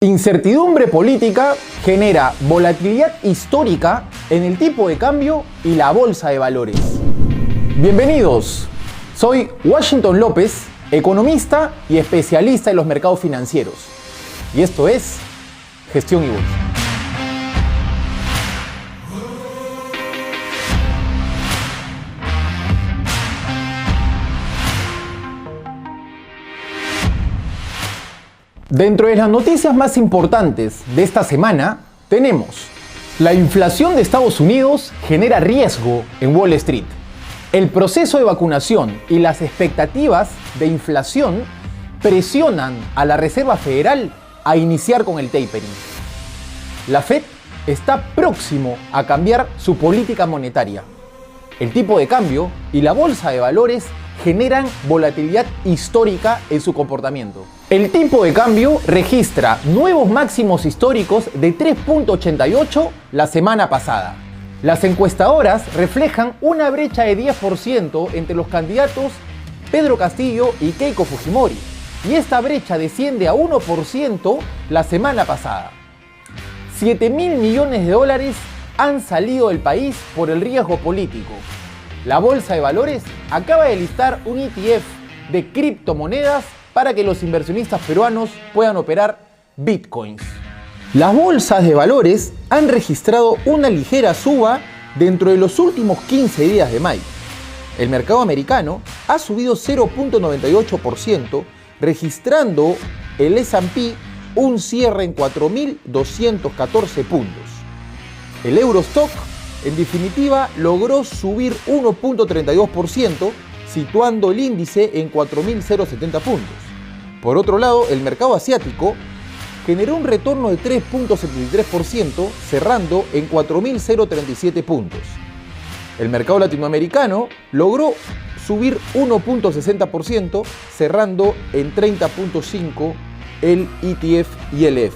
Incertidumbre política genera volatilidad histórica en el tipo de cambio y la bolsa de valores. Bienvenidos, soy Washington López, economista y especialista en los mercados financieros. Y esto es Gestión y Bolsa. Dentro de las noticias más importantes de esta semana tenemos: la inflación de Estados Unidos genera riesgo en Wall Street. El proceso de vacunación y las expectativas de inflación presionan a la Reserva Federal a iniciar con el tapering. La Fed está próximo a cambiar su política monetaria. El tipo de cambio y la bolsa de valores generan volatilidad histórica en su comportamiento. El tipo de cambio registra nuevos máximos históricos de 3.88 la semana pasada. Las encuestadoras reflejan una brecha de 10% entre los candidatos Pedro Castillo y Keiko Fujimori, y esta brecha desciende a 1% la semana pasada. 7.000 millones de dólares han salido del país por el riesgo político. La bolsa de valores acaba de listar un ETF de criptomonedas para que los inversionistas peruanos puedan operar bitcoins. Las bolsas de valores han registrado una ligera suba dentro de los últimos 15 días de mayo. El mercado americano ha subido 0.98%, registrando el S&P un cierre en 4.214 puntos. El Eurostock, en definitiva, logró subir 1.32%, situando el índice en 4.070 puntos. Por otro lado, el mercado asiático generó un retorno de 3.73%, cerrando en 4.037 puntos. El mercado latinoamericano logró subir 1.60%, cerrando en 30.5 el ETF ILF.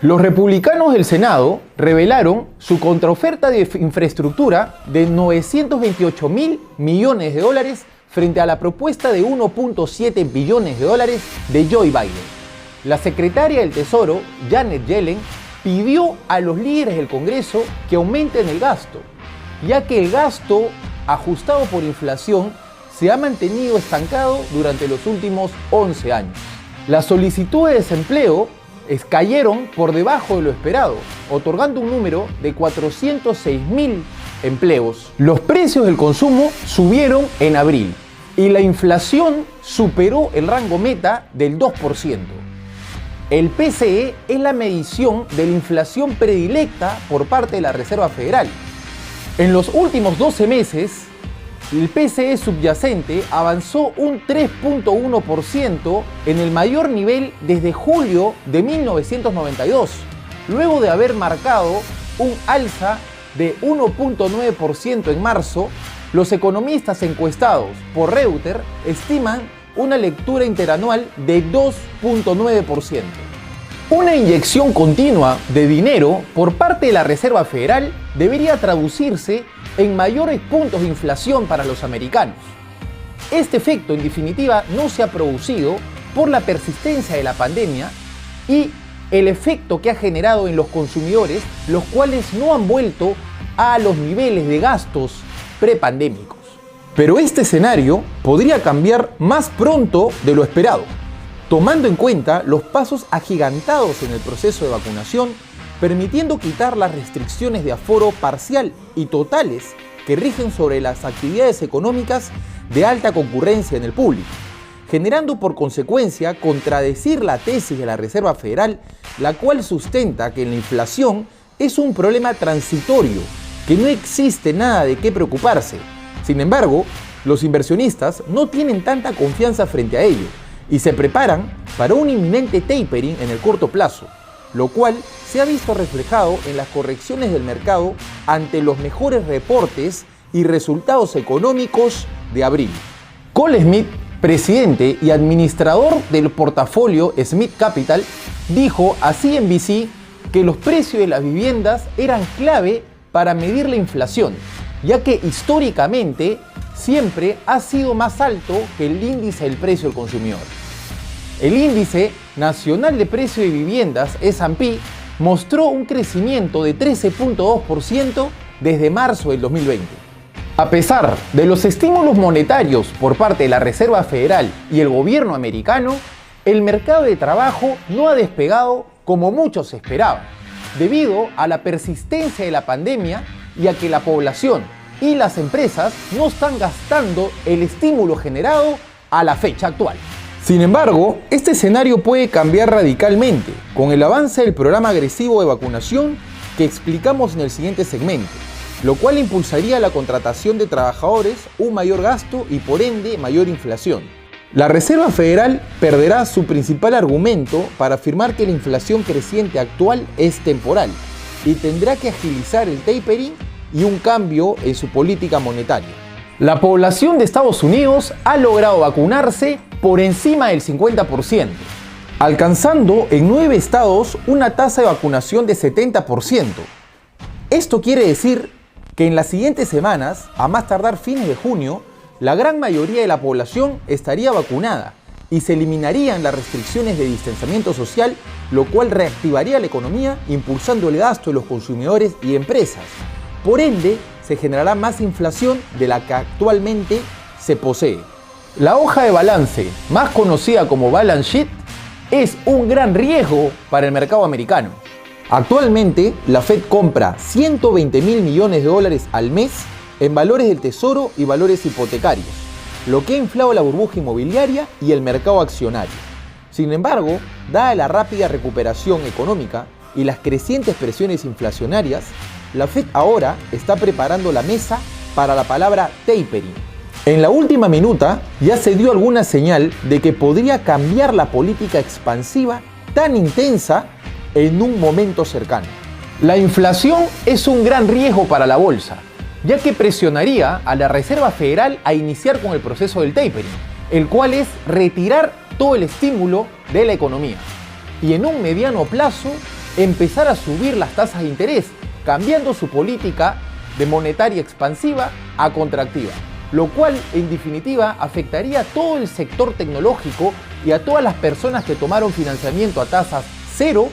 Los republicanos del Senado revelaron su contraoferta de infraestructura de 928.000 millones de dólares frente a la propuesta de 1.7 billones de dólares de Joe Biden. La secretaria del Tesoro, Janet Yellen, pidió a los líderes del Congreso que aumenten el gasto, ya que el gasto ajustado por inflación se ha mantenido estancado durante los últimos 11 años. Las solicitudes de desempleo cayeron por debajo de lo esperado, otorgando un número de 406.000 empleos. Los precios del consumo subieron en abril y la inflación superó el rango meta del 2%. El PCE es la medición de la inflación predilecta por parte de la Reserva Federal. En los últimos 12 meses, el PCE subyacente avanzó un 3.1% en el mayor nivel desde julio de 1992, luego de haber marcado un alza de 1.9% en marzo. Los economistas encuestados por Reuters estiman una lectura interanual de 2.9%. Una inyección continua de dinero por parte de la Reserva Federal debería traducirse en mayores puntos de inflación para los americanos. Este efecto, en definitiva, no se ha producido por la persistencia de la pandemia y el efecto que ha generado en los consumidores, los cuales no han vuelto a los niveles de gastos prepandémicos. Pero este escenario podría cambiar más pronto de lo esperado, tomando en cuenta los pasos agigantados en el proceso de vacunación, permitiendo quitar las restricciones de aforo parcial y totales que rigen sobre las actividades económicas de alta concurrencia en el público, generando por consecuencia contradecir la tesis de la Reserva Federal, la cual sustenta que la inflación es un problema transitorio, que no existe nada de qué preocuparse. Sin embargo, los inversionistas no tienen tanta confianza frente a ello y se preparan para un inminente tapering en el corto plazo, lo cual se ha visto reflejado en las correcciones del mercado ante los mejores reportes y resultados económicos de abril. Cole Smith, presidente y administrador del portafolio Smith Capital, dijo a CNBC que los precios de las viviendas eran clave para medir la inflación, ya que históricamente siempre ha sido más alto que el índice del precio del consumidor. El índice nacional de precio de viviendas, S&P, mostró un crecimiento de 13.2% desde marzo del 2020. A pesar de los estímulos monetarios por parte de la Reserva Federal y el gobierno americano, el mercado de trabajo no ha despegado como muchos esperaban, debido a la persistencia de la pandemia y a que la población y las empresas no están gastando el estímulo generado a la fecha actual. Sin embargo, este escenario puede cambiar radicalmente con el avance del programa agresivo de vacunación que explicamos en el siguiente segmento, lo cual impulsaría la contratación de trabajadores, un mayor gasto y por ende mayor inflación. La Reserva Federal perderá su principal argumento para afirmar que la inflación creciente actual es temporal y tendrá que agilizar el tapering y un cambio en su política monetaria. La población de Estados Unidos ha logrado vacunarse por encima del 50%, alcanzando en 9 estados una tasa de vacunación de 70%. Esto quiere decir que en las siguientes semanas, a más tardar fines de junio, la gran mayoría de la población estaría vacunada y se eliminarían las restricciones de distanciamiento social, lo cual reactivaría la economía, impulsando el gasto de los consumidores y empresas. Por ende, se generará más inflación de la que actualmente se posee. La hoja de balance, más conocida como balance sheet, es un gran riesgo para el mercado americano. Actualmente, la Fed compra 120.000 millones de dólares al mes en valores del tesoro y valores hipotecarios, lo que ha inflado la burbuja inmobiliaria y el mercado accionario. Sin embargo, dada la rápida recuperación económica y las crecientes presiones inflacionarias, la Fed ahora está preparando la mesa para la palabra tapering. En la última minuta ya se dio alguna señal de que podría cambiar la política expansiva tan intensa en un momento cercano. La inflación es un gran riesgo para la bolsa, ya que presionaría a la Reserva Federal a iniciar con el proceso del tapering, el cual es retirar todo el estímulo de la economía y en un mediano plazo empezar a subir las tasas de interés, cambiando su política de monetaria expansiva a contractiva, lo cual en definitiva afectaría a todo el sector tecnológico y a todas las personas que tomaron financiamiento a tasas cero,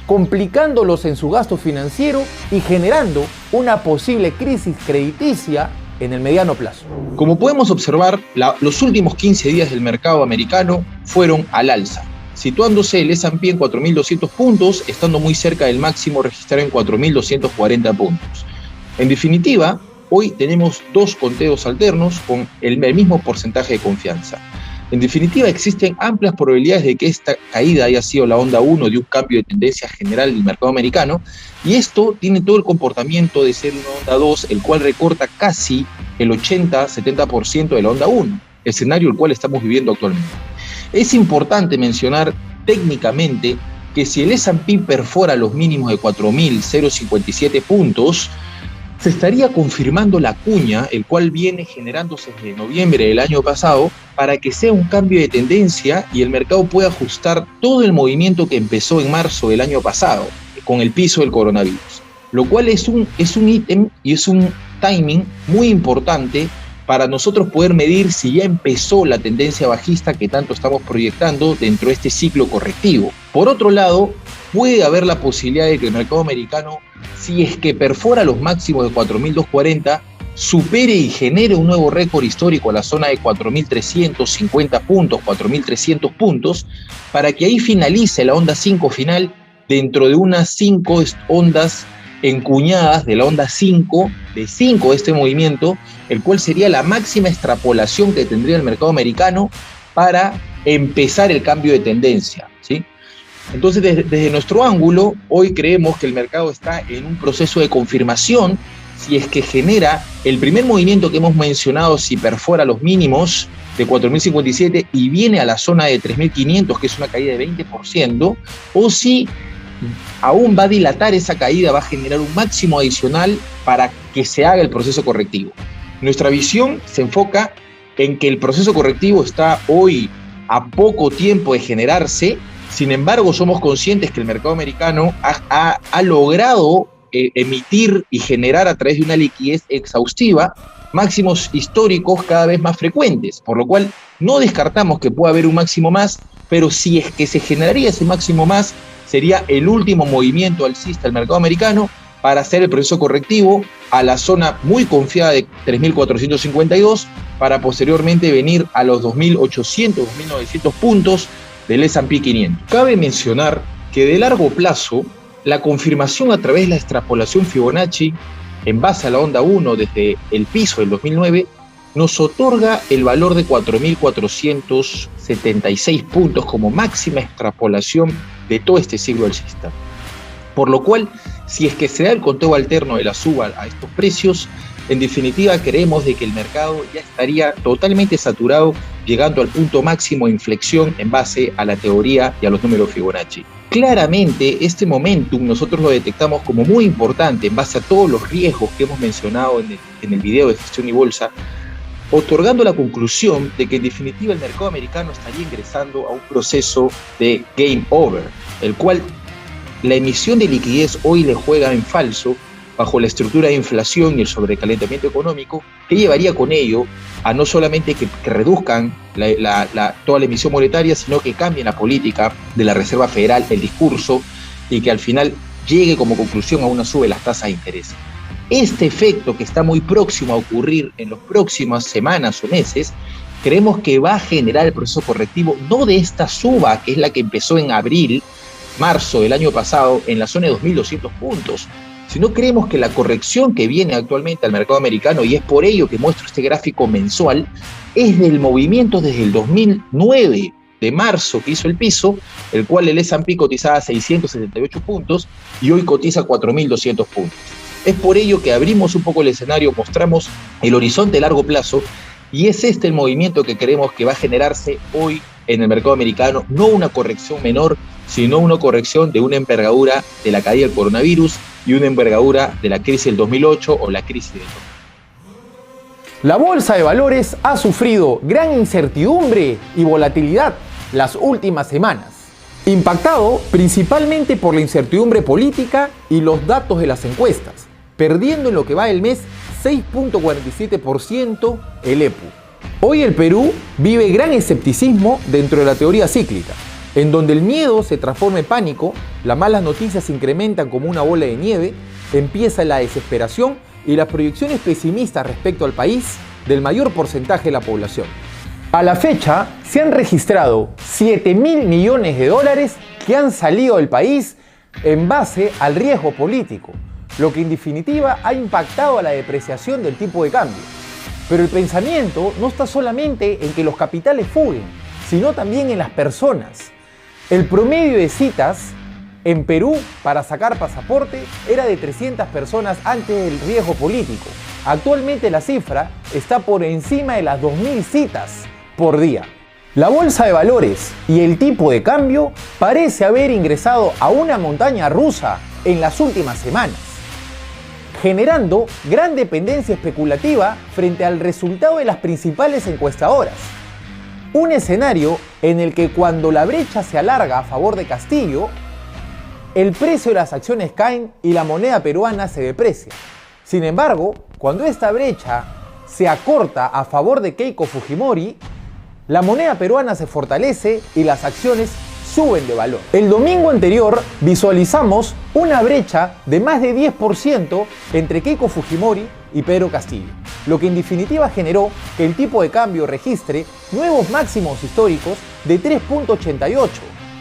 complicándolos en su gasto financiero y generando una posible crisis crediticia en el mediano plazo. Como podemos observar, los últimos 15 días del mercado americano fueron al alza, situándose el S&P en 4.200 puntos, estando muy cerca del máximo registrado en 4.240 puntos. En definitiva, hoy tenemos dos conteos alternos con el mismo porcentaje de confianza. En definitiva, existen amplias probabilidades de que esta caída haya sido la onda 1 de un cambio de tendencia general del mercado americano, y esto tiene todo el comportamiento de ser una onda 2, el cual recorta casi el 80-70% de la onda 1, escenario el cual estamos viviendo actualmente. Es importante mencionar técnicamente que si el S&P perfora los mínimos de 4.057 puntos, se estaría confirmando la cuña, el cual viene generándose desde noviembre del año pasado, para que sea un cambio de tendencia y el mercado pueda ajustar todo el movimiento que empezó en marzo del año pasado, con el piso del coronavirus. Lo cual es un ítem y es un timing muy importante para nosotros poder medir si ya empezó la tendencia bajista que tanto estamos proyectando dentro de este ciclo correctivo. Por otro lado, puede haber la posibilidad de que el mercado americano, si es que perfora los máximos de 4.240, supere y genere un nuevo récord histórico a la zona de 4.350 puntos, 4.300 puntos, para que ahí finalice la onda 5 final dentro de unas 5 ondas encuñadas de la onda 5, de 5 de este movimiento, el cual sería la máxima extrapolación que tendría el mercado americano para empezar el cambio de tendencia, ¿sí? Entonces, desde nuestro ángulo, hoy creemos que el mercado está en un proceso de confirmación. Si es que genera el primer movimiento que hemos mencionado, si perfora los mínimos de 4.057 y viene a la zona de 3.500, que es una caída de 20%, o si aún va a dilatar esa caída, va a generar un máximo adicional para que se haga el proceso correctivo. Nuestra visión se enfoca en que el proceso correctivo está hoy a poco tiempo de generarse. Sin embargo, somos conscientes que el mercado americano ha logrado emitir y generar a través de una liquidez exhaustiva máximos históricos cada vez más frecuentes, por lo cual no descartamos que pueda haber un máximo más, pero si es que se generaría ese máximo más, sería el último movimiento alcista del mercado americano para hacer el proceso correctivo a la zona muy confiada de 3.452 para posteriormente venir a los 2.800, 2.900 puntos del S&P 500. Cabe mencionar que de largo plazo, la confirmación a través de la extrapolación Fibonacci en base a la onda 1 desde el piso del 2009 nos otorga el valor de 4.476 puntos como máxima extrapolación de todo este siglo alcista. Por lo cual, si es que se da el conteo alterno de la suba a estos precios, en definitiva creemos de que el mercado ya estaría totalmente saturado, llegando al punto máximo de inflexión en base a la teoría y a los números Fibonacci. Claramente este momentum nosotros lo detectamos como muy importante en base a todos los riesgos que hemos mencionado en el video de gestión y bolsa, otorgando la conclusión de que en definitiva el mercado americano estaría ingresando a un proceso de game over, el cual la emisión de liquidez hoy le juega en falso bajo la estructura de inflación y el sobrecalentamiento económico, que llevaría con ello a no solamente que reduzcan toda la emisión monetaria, sino que cambien la política de la Reserva Federal, el discurso, y que al final llegue como conclusión a una suba de las tasas de interés. Este efecto, que está muy próximo a ocurrir en las próximas semanas o meses, creemos que va a generar el proceso correctivo no de esta suba, que es la que empezó en abril, marzo del año pasado, en la zona de 2.200 puntos, sino creemos que la corrección que viene actualmente al mercado americano, y es por ello que muestro este gráfico mensual, es del movimiento desde el 2009, de marzo, que hizo el piso, el cual el S&P cotizaba 678 puntos y hoy cotiza 4.200 puntos. Es por ello que abrimos un poco el escenario, mostramos el horizonte a largo plazo, y es este el movimiento que creemos que va a generarse hoy en el mercado americano, no una corrección menor, sino una corrección de una envergadura de la caída del coronavirus y una envergadura de la crisis del 2008 o la crisis del 2008. La bolsa de valores ha sufrido gran incertidumbre y volatilidad las últimas semanas, impactado principalmente por la incertidumbre política y los datos de las encuestas, perdiendo en lo que va del mes 6.47% el EPU. Hoy el Perú vive gran escepticismo dentro de la teoría cíclica, en donde el miedo se transforma en pánico, las malas noticias se incrementan como una bola de nieve, empieza la desesperación y las proyecciones pesimistas respecto al país del mayor porcentaje de la población. A la fecha se han registrado 7.000 millones de dólares que han salido del país en base al riesgo político, lo que en definitiva ha impactado a la depreciación del tipo de cambio. Pero el pensamiento no está solamente en que los capitales fuguen, sino también en las personas. El promedio de citas en Perú para sacar pasaporte era de 300 personas antes del riesgo político. Actualmente la cifra está por encima de las 2.000 citas por día. La bolsa de valores y el tipo de cambio parece haber ingresado a una montaña rusa en las últimas semanas, generando gran dependencia especulativa frente al resultado de las principales encuestadoras. Un escenario en el que cuando la brecha se alarga a favor de Castillo, el precio de las acciones caen y la moneda peruana se deprecia. Sin embargo, cuando esta brecha se acorta a favor de Keiko Fujimori, la moneda peruana se fortalece y las acciones suben de valor. El domingo anterior visualizamos una brecha de más de 10% entre Keiko Fujimori y Pedro Castillo, lo que en definitiva generó que el tipo de cambio registre nuevos máximos históricos de 3.88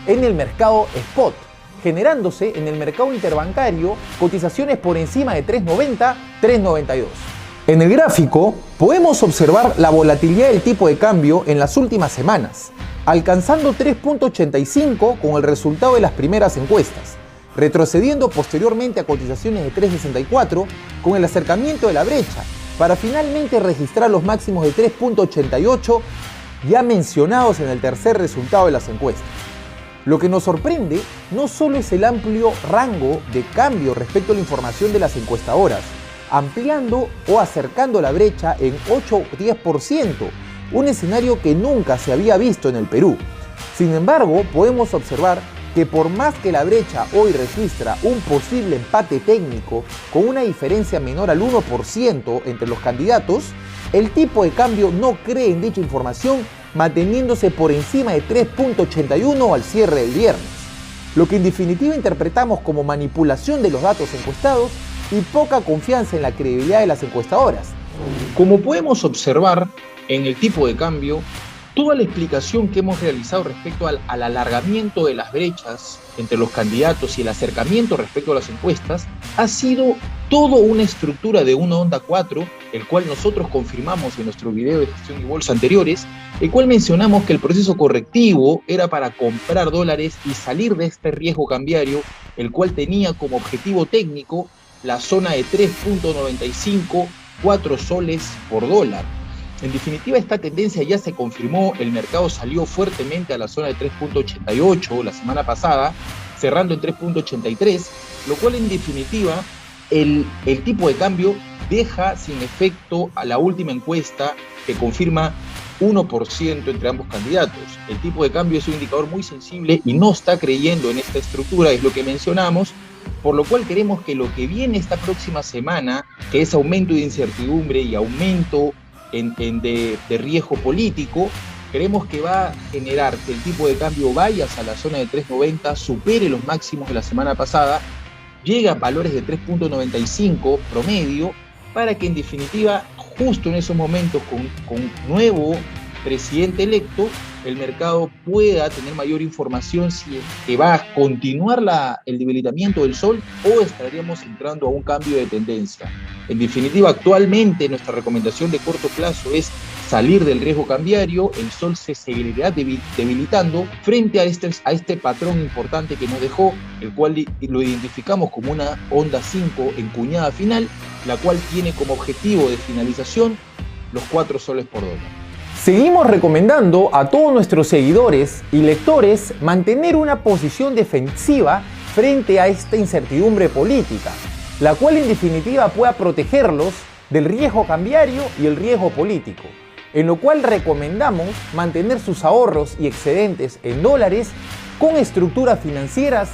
en el mercado spot, generándose en el mercado interbancario cotizaciones por encima de 3.90, 3.92. En el gráfico podemos observar la volatilidad del tipo de cambio en las últimas semanas, alcanzando 3.85 con el resultado de las primeras encuestas, retrocediendo posteriormente a cotizaciones de 3.64 con el acercamiento de la brecha, para finalmente registrar los máximos de 3.88 ya mencionados en el tercer resultado de las encuestas. Lo que nos sorprende no solo es el amplio rango de cambio respecto a la información de las encuestadoras, ampliando o acercando la brecha en 8 o 10%, un escenario que nunca se había visto en el Perú. Sin embargo, podemos observar que por más que la brecha hoy registra un posible empate técnico con una diferencia menor al 1% entre los candidatos, el tipo de cambio no cree en dicha información manteniéndose por encima de 3.81 al cierre del viernes, lo que en definitiva interpretamos como manipulación de los datos encuestados y poca confianza en la credibilidad de las encuestadoras. Como podemos observar en el tipo de cambio, toda la explicación que hemos realizado respecto al alargamiento de las brechas entre los candidatos y el acercamiento respecto a las encuestas ha sido toda una estructura de una onda 4, el cual nosotros confirmamos en nuestro video de gestión y bolsa anteriores, el cual mencionamos que el proceso correctivo era para comprar dólares y salir de este riesgo cambiario, el cual tenía como objetivo técnico la zona de 3.95, 4 soles por dólar. En definitiva, esta tendencia ya se confirmó, el mercado salió fuertemente a la zona de 3.88 la semana pasada, cerrando en 3.83, lo cual en definitiva el tipo de cambio deja sin efecto a la última encuesta que confirma 1% entre ambos candidatos. El tipo de cambio es un indicador muy sensible y no está creyendo en esta estructura, es lo que mencionamos, por lo cual queremos que lo que viene esta próxima semana, que es aumento de incertidumbre y aumento de riesgo político, creemos que va a generar que el tipo de cambio vaya hacia la zona de 3.90, supere los máximos de la semana pasada, llegue a valores de 3.95 promedio, para que en definitiva, justo en esos momentos, con nuevo presidente electo, el mercado pueda tener mayor información si es que va a continuar el debilitamiento del sol o estaríamos entrando a un cambio de tendencia. En definitiva, actualmente nuestra recomendación de corto plazo es salir del riesgo cambiario, el sol se seguirá debilitando frente a este patrón importante que nos dejó, el cual lo identificamos como una onda 5 encuñada final, la cual tiene como objetivo de finalización los 4 soles por dólar. Seguimos recomendando a todos nuestros seguidores y lectores mantener una posición defensiva frente a esta incertidumbre política, la cual en definitiva pueda protegerlos del riesgo cambiario y el riesgo político, en lo cual recomendamos mantener sus ahorros y excedentes en dólares con estructuras financieras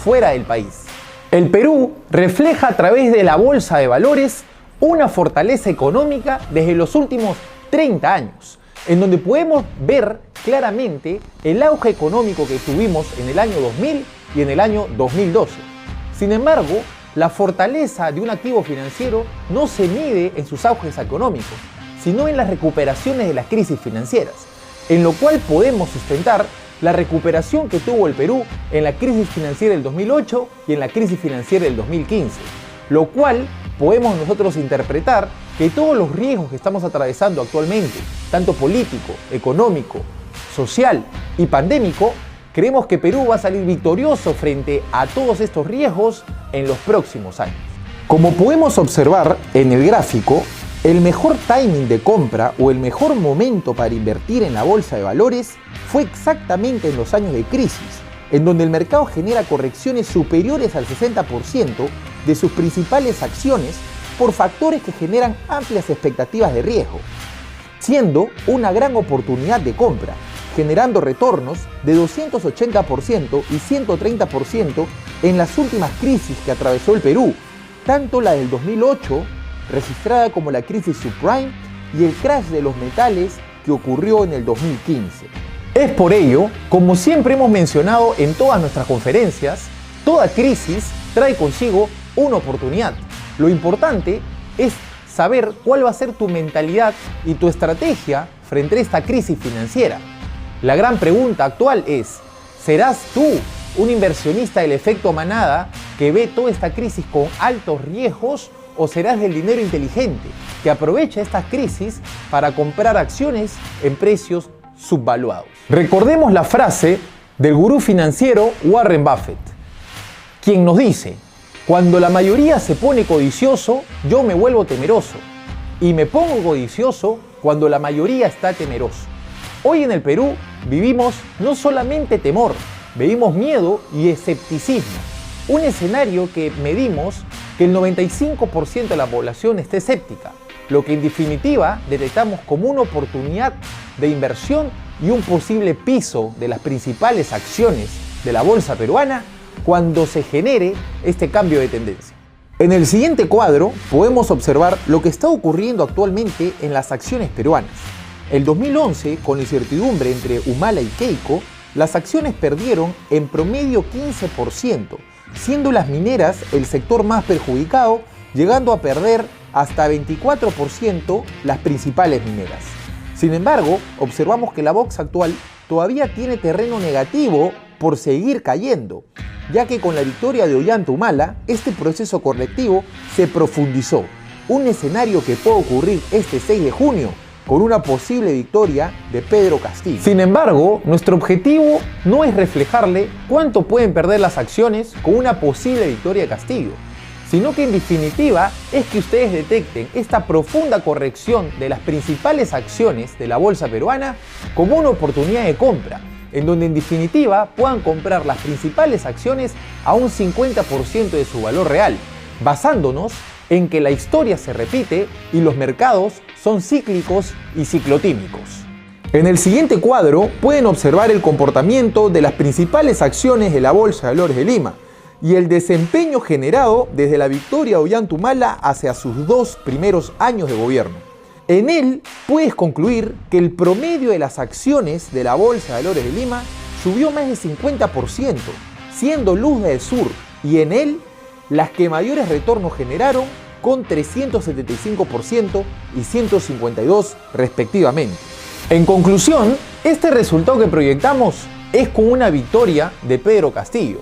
fuera del país. El Perú refleja a través de la bolsa de valores una fortaleza económica desde los últimos 30 años, en donde podemos ver claramente el auge económico que tuvimos en el año 2000 y en el año 2012. Sin embargo, la fortaleza de un activo financiero no se mide en sus auges económicos, sino en las recuperaciones de las crisis financieras, en lo cual podemos sustentar la recuperación que tuvo el Perú en la crisis financiera del 2008 y en la crisis financiera del 2015, lo cual podemos nosotros interpretar que todos los riesgos que estamos atravesando actualmente, tanto político, económico, social y pandémico, creemos que Perú va a salir victorioso frente a todos estos riesgos en los próximos años. Como podemos observar en el gráfico, el mejor timing de compra o el mejor momento para invertir en la bolsa de valores fue exactamente en los años de crisis, en donde el mercado genera correcciones superiores al 60% de sus principales acciones por factores que generan amplias expectativas de riesgo, siendo una gran oportunidad de compra, generando retornos de 280% y 130% en las últimas crisis que atravesó el Perú, tanto la del 2008, registrada como la crisis subprime, y el crash de los metales que ocurrió en el 2015. Es por ello, como siempre hemos mencionado en todas nuestras conferencias, toda crisis trae consigo una oportunidad. Lo importante es saber cuál va a ser tu mentalidad y tu estrategia frente a esta crisis financiera. La gran pregunta actual es, ¿serás tú un inversionista del efecto manada que ve toda esta crisis con altos riesgos o serás del dinero inteligente que aprovecha estas crisis para comprar acciones en precios subvaluados? Recordemos la frase del gurú financiero Warren Buffett, quien nos dice: cuando la mayoría se pone codicioso, yo me vuelvo temeroso, y me pongo codicioso cuando la mayoría está temeroso. Hoy en el Perú vivimos no solamente temor, vivimos miedo y escepticismo. Un escenario que medimos que el 95% de la población está escéptica, lo que en definitiva detectamos como una oportunidad de inversión y un posible piso de las principales acciones de la bolsa peruana cuando se genere este cambio de tendencia. En el siguiente cuadro podemos observar lo que está ocurriendo actualmente en las acciones peruanas. El 2011, con la incertidumbre entre Humala y Keiko, las acciones perdieron en promedio 15%, siendo las mineras el sector más perjudicado, llegando a perder hasta 24% las principales mineras. Sin embargo, observamos que la bolsa actual todavía tiene terreno negativo por seguir cayendo, ya que con la victoria de Ollanta Humala, este proceso correctivo se profundizó, un escenario que puede ocurrir este 6 de junio con una posible victoria de Pedro Castillo. Sin embargo, nuestro objetivo no es reflejarle cuánto pueden perder las acciones con una posible victoria de Castillo, sino que en definitiva es que ustedes detecten esta profunda corrección de las principales acciones de la bolsa peruana como una oportunidad de compra, en donde en definitiva puedan comprar las principales acciones a un 50% de su valor real, basándonos en que la historia se repite y los mercados son cíclicos y ciclotímicos. En el siguiente cuadro pueden observar el comportamiento de las principales acciones de la Bolsa de Valores de Lima y el desempeño generado desde la victoria de Ollanta Humala hacia sus 2 primeros años de gobierno. En él puedes concluir que el promedio de las acciones de la Bolsa de Valores de Lima subió más del 50%, siendo Luz del Sur y Enel las que mayores retornos generaron, con 375% y 152% respectivamente. En conclusión, este resultado que proyectamos es con una victoria de Pedro Castillo,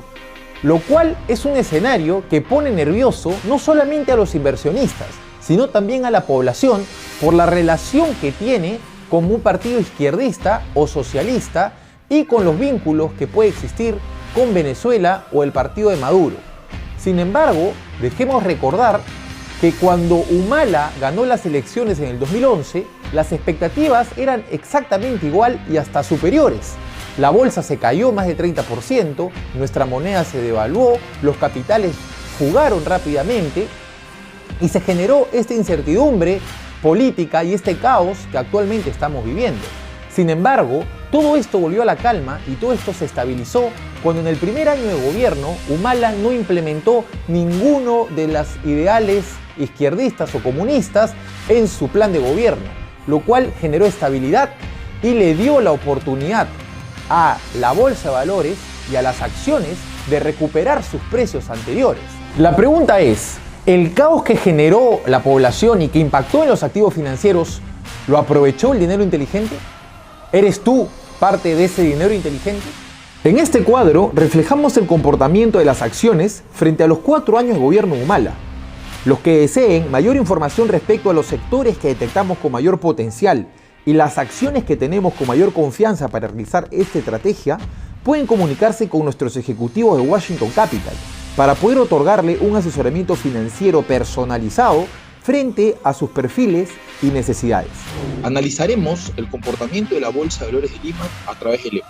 lo cual es un escenario que pone nervioso no solamente a los inversionistas, sino también a la población por la relación que tiene con un partido izquierdista o socialista y con los vínculos que puede existir con Venezuela o el partido de Maduro. Sin embargo, dejemos recordar que cuando Humala ganó las elecciones en el 2011, las expectativas eran exactamente igual y hasta superiores. La bolsa se cayó más de 30%, nuestra moneda se devaluó, los capitales fugaron rápidamente y se generó esta incertidumbre política y este caos que actualmente estamos viviendo. Sin embargo, todo esto volvió a la calma y todo esto se estabilizó cuando en el primer año de gobierno Humala no implementó ninguno de los ideales izquierdistas o comunistas en su plan de gobierno, lo cual generó estabilidad y le dio la oportunidad a la bolsa de valores y a las acciones de recuperar sus precios anteriores. La pregunta es, ¿el caos que generó la población y que impactó en los activos financieros lo aprovechó el dinero inteligente? ¿Eres tú parte de ese dinero inteligente? En este cuadro reflejamos el comportamiento de las acciones frente a los 4 años de gobierno de Humala. Los que deseen mayor información respecto a los sectores que detectamos con mayor potencial y las acciones que tenemos con mayor confianza para realizar esta estrategia, pueden comunicarse con nuestros ejecutivos de Washington Capital para poder otorgarle un asesoramiento financiero personalizado frente a sus perfiles y necesidades. Analizaremos el comportamiento de la Bolsa de Valores de Lima a través del EPU.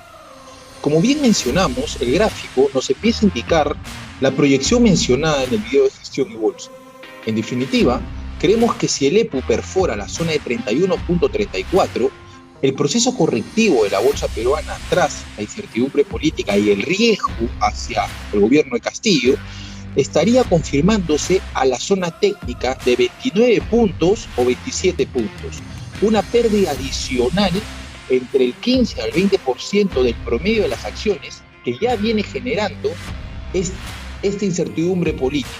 Como bien mencionamos, el gráfico nos empieza a indicar la proyección mencionada en el video de gestión y bolsa. En definitiva, creemos que si el EPU perfora la zona de 31.34, el proceso correctivo de la bolsa peruana tras la incertidumbre política y el riesgo hacia el gobierno de Castillo estaría confirmándose a la zona técnica de 29 puntos o 27 puntos, una pérdida adicional entre el 15 al 20% del promedio de las acciones que ya viene generando esta incertidumbre política.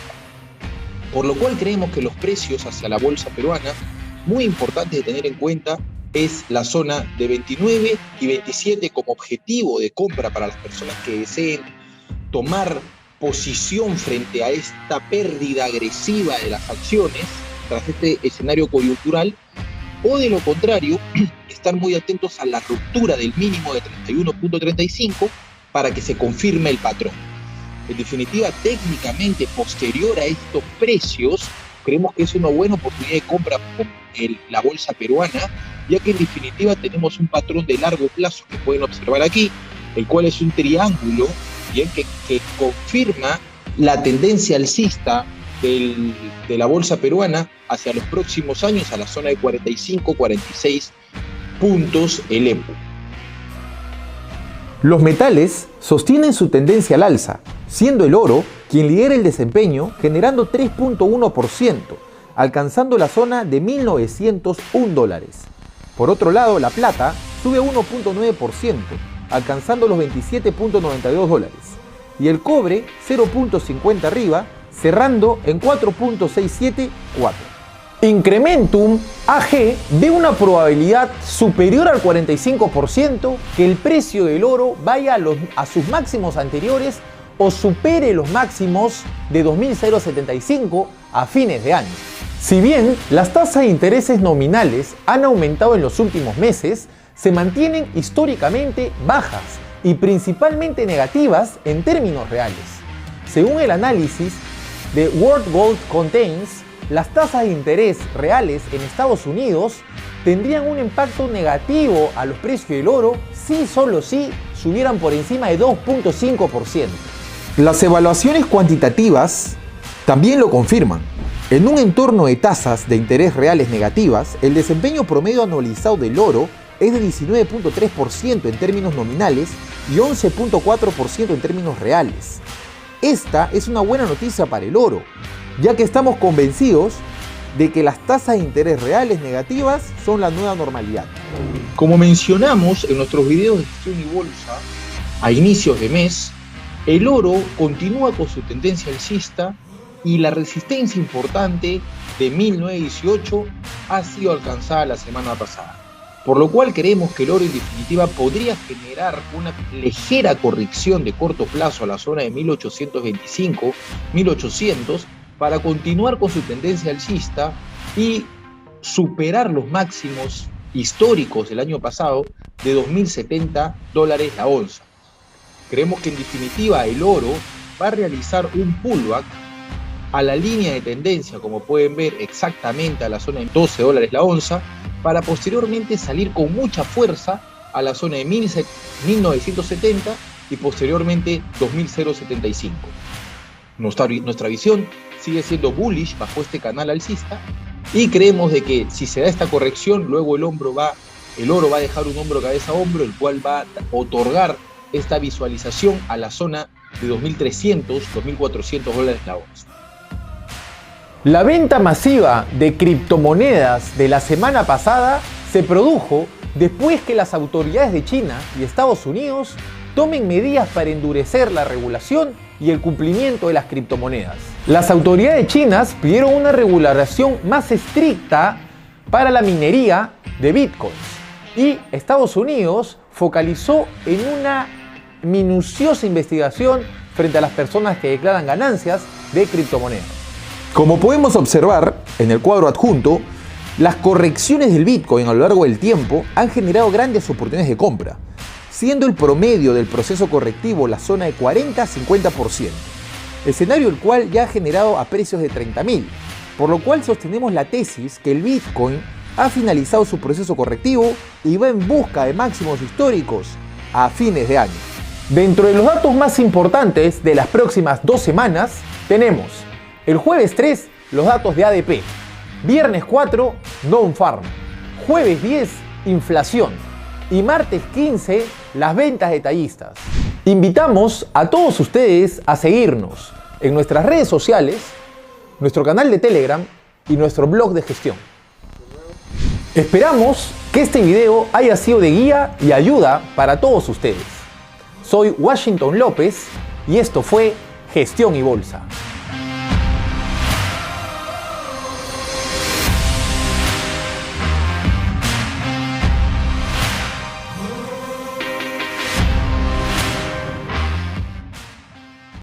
Por lo cual creemos que los precios hacia la bolsa peruana, muy importante de tener en cuenta, es la zona de 29 y 27 como objetivo de compra para las personas que deseen tomar posición frente a esta pérdida agresiva de las acciones tras este escenario coyuntural, o de lo contrario, estar muy atentos a la ruptura del mínimo de 31.35 para que se confirme el patrón. En definitiva, técnicamente posterior a estos precios, creemos que es una buena oportunidad de compra con la bolsa peruana, ya que en definitiva tenemos un patrón de largo plazo que pueden observar aquí, el cual es un triángulo bien que confirma la tendencia alcista de la bolsa peruana hacia los próximos años a la zona de 45-46 puntos el EPU. Los metales sostienen su tendencia al alza, siendo el oro quien lidera el desempeño, generando 3.1%, alcanzando la zona de $1.901. Por otro lado, la plata sube 1.9%, alcanzando los $27.92. Y el cobre 0.50 arriba, cerrando en 4.674. Incrementum AG ve una probabilidad superior al 45% que el precio del oro vaya a sus máximos anteriores o supere los máximos de 2075 a fines de año. Si bien las tasas de intereses nominales han aumentado en los últimos meses, se mantienen históricamente bajas y principalmente negativas en términos reales. Según el análisis de World Gold Contains, las tasas de interés reales en Estados Unidos tendrían un impacto negativo a los precios del oro si solo si subieran por encima de 2.5%. Las evaluaciones cuantitativas también lo confirman. En un entorno de tasas de interés reales negativas, el desempeño promedio anualizado del oro es de 19.3% en términos nominales y 11.4% en términos reales. Esta es una buena noticia para el oro, ya que estamos convencidos de que las tasas de interés reales negativas son la nueva normalidad. Como mencionamos en nuestros videos de gestión y bolsa a inicios de mes, el oro continúa con su tendencia alcista y la resistencia importante de 1918 ha sido alcanzada la semana pasada. Por lo cual creemos que el oro en definitiva podría generar una ligera corrección de corto plazo a la zona de 1825, 1800 para continuar con su tendencia alcista y superar los máximos históricos del año pasado de $2.070 la onza. Creemos que en definitiva el oro va a realizar un pullback a la línea de tendencia, como pueden ver exactamente a la zona de $12 la onza, para posteriormente salir con mucha fuerza a la zona de 1970 y posteriormente 2075. Nuestra visión sigue siendo bullish bajo este canal alcista y creemos de que si se da esta corrección, luego el oro va a dejar un hombro cabeza a hombro, el cual va a otorgar esta visualización a la zona de $2.300, $2.400 la onza. La venta masiva de criptomonedas de la semana pasada se produjo después que las autoridades de China y Estados Unidos tomen medidas para endurecer la regulación y el cumplimiento de las criptomonedas. Las autoridades chinas pidieron una regulación más estricta para la minería de bitcoins y Estados Unidos focalizó en una minuciosa investigación frente a las personas que declaran ganancias de criptomonedas. Como podemos observar en el cuadro adjunto, las correcciones del Bitcoin a lo largo del tiempo han generado grandes oportunidades de compra, siendo el promedio del proceso correctivo la zona de 40-50%, escenario el cual ya ha generado a precios de 30.000, por lo cual sostenemos la tesis que el Bitcoin ha finalizado su proceso correctivo y va en busca de máximos históricos a fines de año. Dentro de los datos más importantes de las próximas 2 semanas tenemos el jueves 3 los datos de ADP, viernes 4 non-farm, jueves 10 inflación y martes 15 las ventas detallistas. Invitamos a todos ustedes a seguirnos en nuestras redes sociales, nuestro canal de Telegram y nuestro blog de gestión. Esperamos que este video haya sido de guía y ayuda para todos ustedes. Soy Washington López y esto fue Gestión y Bolsa.